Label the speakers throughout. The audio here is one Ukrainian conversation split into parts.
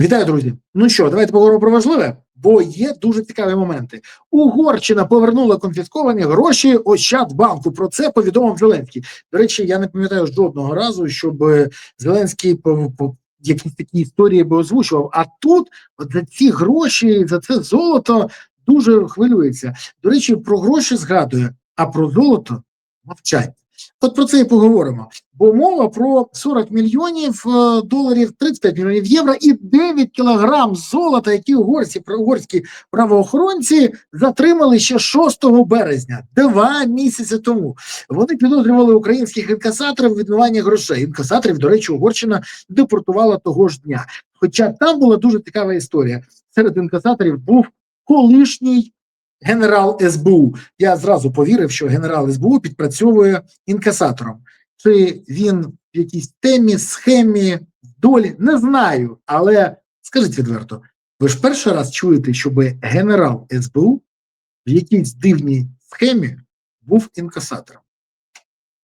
Speaker 1: Вітаю, друзі! Ну що, давайте поговоримо про важливе, бо є дуже цікаві моменти. Угорщина повернула конфісковані гроші Ощадбанку. Про це повідомив Зеленський. До речі, я не пам'ятаю жодного разу, щоб Зеленський по якісь такі історії би озвучував. А тут от за ці гроші, за це золото дуже хвилюється. До речі, про гроші згадує, а про золото мовчать. От про це і поговоримо. Бо мова про 40 мільйонів доларів, 35 мільйонів євро і 9 кілограм золота, які угорські правоохоронці затримали ще 6 березня, 2 місяці тому. Вони підозрювали українських інкасаторів у відмиванні грошей. Інкасаторів, до речі, Угорщина депортувала того ж дня. Хоча там була дуже цікава історія. Серед інкасаторів був колишній генерал СБУ. Я зразу повірив, що генерал СБУ підпрацьовує інкасатором. Чи він в якійсь темі, схемі, долі, не знаю. Але скажіть відверто, ви ж перший раз чуєте, щоб генерал СБУ в якійсь дивній схемі був інкасатором?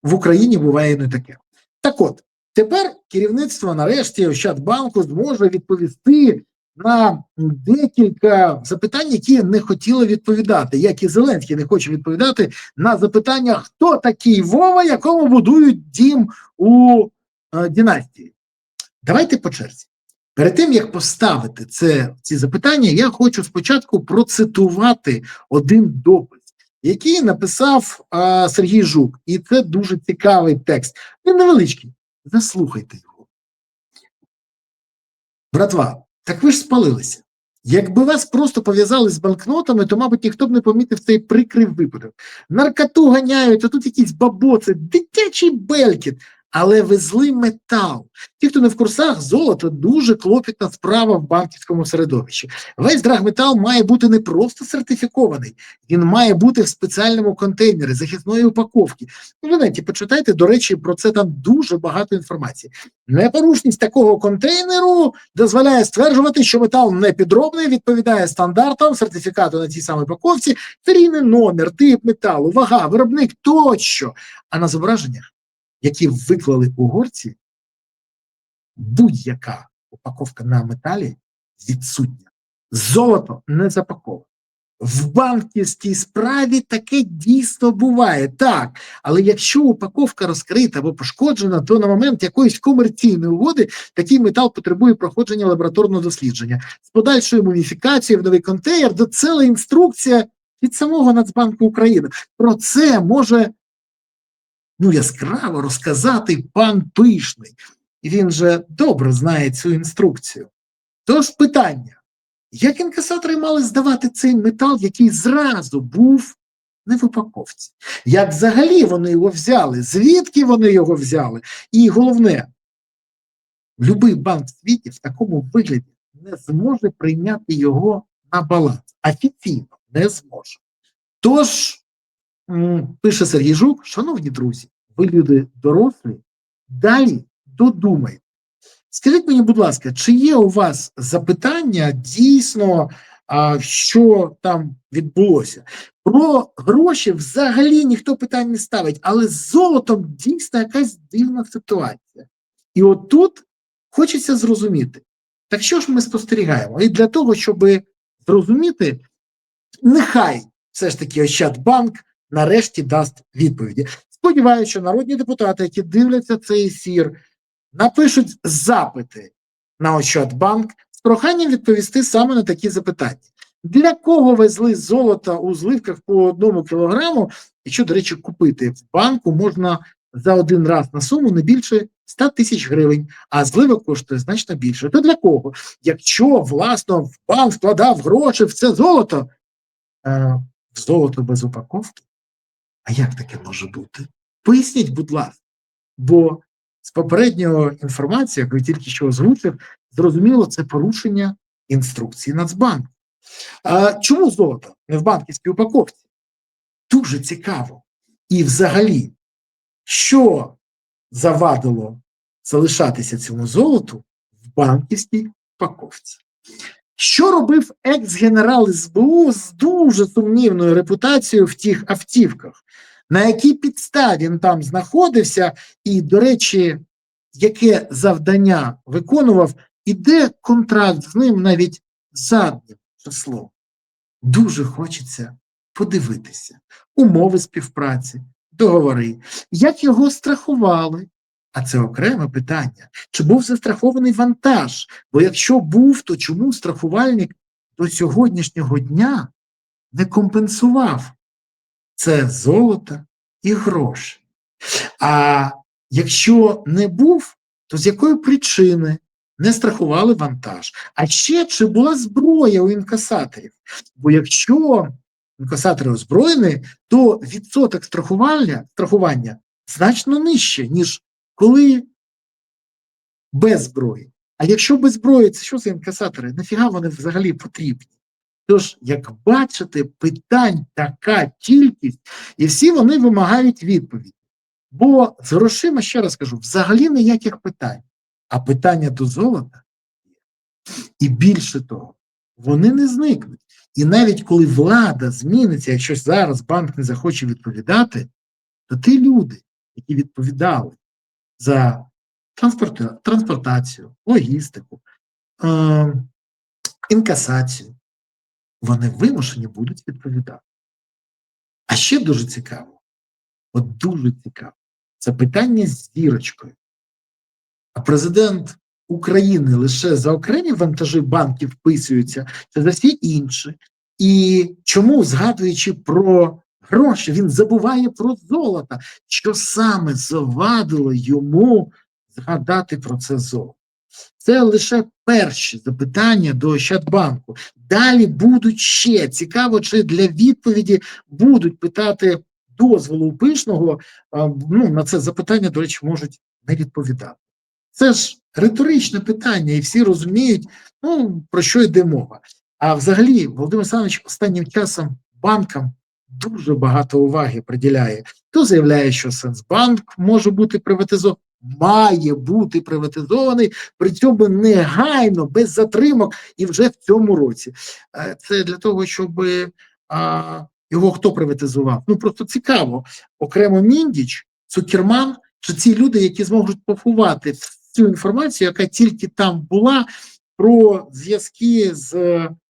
Speaker 1: В Україні буває не таке. Так от, тепер керівництво нарешті Ощадбанку зможе відповісти на декілька запитань, які не хотіли відповідати, як і Зеленський не хоче відповідати на запитання, хто такий Вова, якому будують дім у династії. Давайте по черзі. Перед тим, як поставити ці запитання, я хочу спочатку процитувати один допис, який написав Сергій Жук. І це дуже цікавий текст. Він невеличкий. Заслухайте його. Братва, так ви ж спалилися. Якби вас просто пов'язали з банкнотами, то, мабуть, ніхто б не помітив цей прикрий випадок. Наркоту ганяють, а тут якісь бабоци, дитячий белькіт. Але везли метал. Ті, хто не в курсах, золото – дуже клопітна справа в банківському середовищі. Весь драгметал має бути не просто сертифікований, він має бути в спеціальному контейнері, захисної упаковки. В інтернеті почитайте, до речі, про це там дуже багато інформації. Непорушність такого контейнеру дозволяє стверджувати, що метал не підробний, відповідає стандартам сертифікату на цій самій упаковці, серійний номер, тип металу, вага, виробник тощо. А на зображеннях, які виклали угорці, будь-яка упаковка на металі відсутня. Золото не запаковане. В банківській справі таке дійсно буває, так. Але якщо упаковка розкрита або пошкоджена, то на момент якоїсь комерційної угоди такий метал потребує проходження лабораторного дослідження. З подальшою муміфікацією в новий контейнер, до ціла інструкція від самого Нацбанку України. Про це може яскраво розказати пан Пишний. І він же добре знає цю інструкцію. Тож питання, як інкасатори мали здавати цей метал, який зразу був не в упаковці? Як взагалі вони його взяли? Звідки вони його взяли? І головне, будь-який банк в світі в такому вигляді не зможе прийняти його на баланс. Офіційно не зможе. Тож, пише Сергій Жук, шановні друзі, ви люди дорослі, далі додумайте. Скажіть мені, будь ласка, чи є у вас запитання дійсно, що там відбулося? Про гроші взагалі ніхто питань не ставить, але з золотом дійсно якась дивна ситуація. І от тут хочеться зрозуміти, так що ж ми спостерігаємо? І для того, щоб зрозуміти, нехай все ж таки Ощадбанк нарешті дасть відповіді. Сподіваюся, що народні депутати, які дивляться цей ефір, напишуть запити на Ощадбанк з проханням відповісти саме на такі запитання. Для кого везли золото у зливках по 1 кілограму, і що, до речі, купити в банку можна за один раз на суму не більше 100 тисяч гривень, а зливок коштує значно більше. То для кого? Якщо, власно, в банк вкладав гроші в це золото, в золото без упаковки? А як таке може бути? Поясніть, будь ласка, бо з попередньої інформації, яку я тільки що озвучив, зрозуміло, це порушення інструкції Нацбанку. Чому золото не в банківській упаковці? Дуже цікаво. І взагалі, що завадило залишатися цьому золоту в банківській упаковці? Що робив екс-генерал СБУ з дуже сумнівною репутацією в тих автівках? На якій підставі він там знаходився і, до речі, яке завдання виконував іде контракт з ним навіть заднім числом. Дуже хочеться подивитися умови співпраці, договори, як його страхували. А це окреме питання. Чи був застрахований вантаж? Бо якщо був, то чому страхувальник до сьогоднішнього дня не компенсував це золото і гроші? А якщо не був, то з якої причини не страхували вантаж? А ще, чи була зброя у інкасаторів? Бо якщо інкасатори озброєні, то відсоток страхування значно нижче, ніж коли без зброї. А якщо без зброї, це що за інкасатори? Нафіга вони взагалі потрібні? Тож, як бачите, питань така кількість, і всі вони вимагають відповіді. Бо з грошима, ще раз кажу, взагалі ніяких питань. А питання до золота, і більше того, вони не зникнуть. І навіть коли влада зміниться, якщо зараз банк не захоче відповідати, то ті люди, які відповідали за транспортацію, логістику, інкасацію, вони вимушені будуть відповідати. А ще дуже цікаво, дуже цікаво, це питання з зірочкою. А президент України лише за окремі вантажі банків вписується, це за всі інші. І чому, згадуючи про гроші, він забуває про золото? Що саме завадило йому згадати про це золото? Це лише перші запитання до Ощадбанку. Далі будуть ще. Цікаво, чи для відповіді будуть питати дозволу у Пишного. На це запитання, до речі, можуть не відповідати. Це ж риторичне питання, і всі розуміють, про що йде мова. А взагалі, Володимир Олександрович останнім часом банкам дуже багато уваги приділяє. То заявляє, що Сенсбанк може бути приватизований, має бути приватизований, при цьому негайно, без затримок і вже в цьому році. Це для того, щоб його хто приватизував? Просто цікаво. Окремо Міндіч, Цукерман, чи ці люди, які зможуть поховати цю інформацію, яка тільки там була, про зв'язки з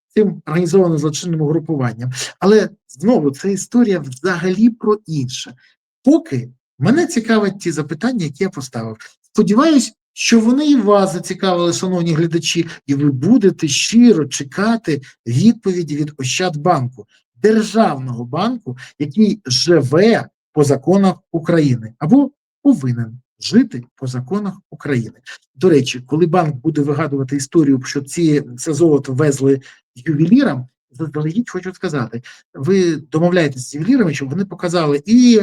Speaker 1: цим організованим злочинним угрупуванням. Але, знову, це історія взагалі про інше. Поки мене цікавить ті запитання, які я поставив. Сподіваюсь, що вони і вас зацікавили, шановні глядачі, і ви будете щиро чекати відповіді від Ощадбанку, державного банку, який живе по законах України, або повинен жити по законах України. До речі, коли банк буде вигадувати історію, що це золото везли ювелірам, заздалегідь хочу сказати, ви домовляєтесь з ювелірами, щоб вони показали і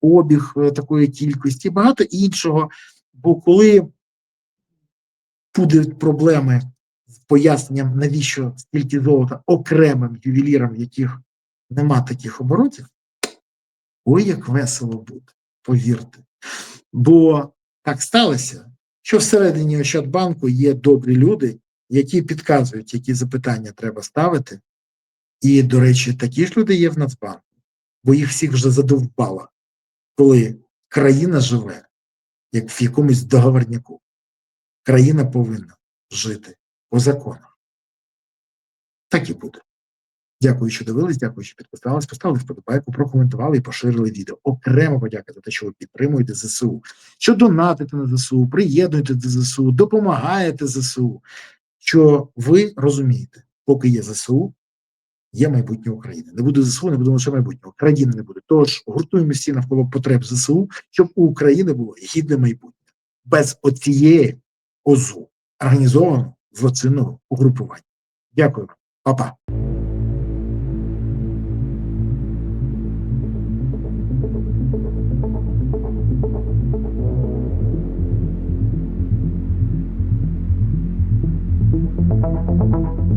Speaker 1: обіг такої кількості, і багато іншого. Бо коли будуть проблеми з поясненням, навіщо стільки золота окремим ювелірам, в яких нема таких оборотів, ой, як весело буде, повірте. Бо так сталося, що всередині Ощадбанку є добрі люди, які підказують, які запитання треба ставити. І, до речі, такі ж люди є в Нацбанку, бо їх всіх вже задовбало, коли країна живе, як в якомусь договорняку. Країна повинна жити по законах. Так і буде. Дякую, що дивились, дякую, що підписались, поставили вподобайку, прокоментували і поширили відео. Окремо подяка за те, що ви підтримуєте ЗСУ, що донатите на ЗСУ, приєднуєте до ЗСУ, допомагаєте ЗСУ, що ви розумієте, поки є ЗСУ, є майбутнє України. Не буде ЗСУ, не буде лише майбутнього. Країни не буде. Тож гуртуємо всі навколо потреб ЗСУ, щоб у України було гідне майбутнє. Без оцієї ОЗУ, організованого злочинного угрупування. Дякую. Па-па. Thank you.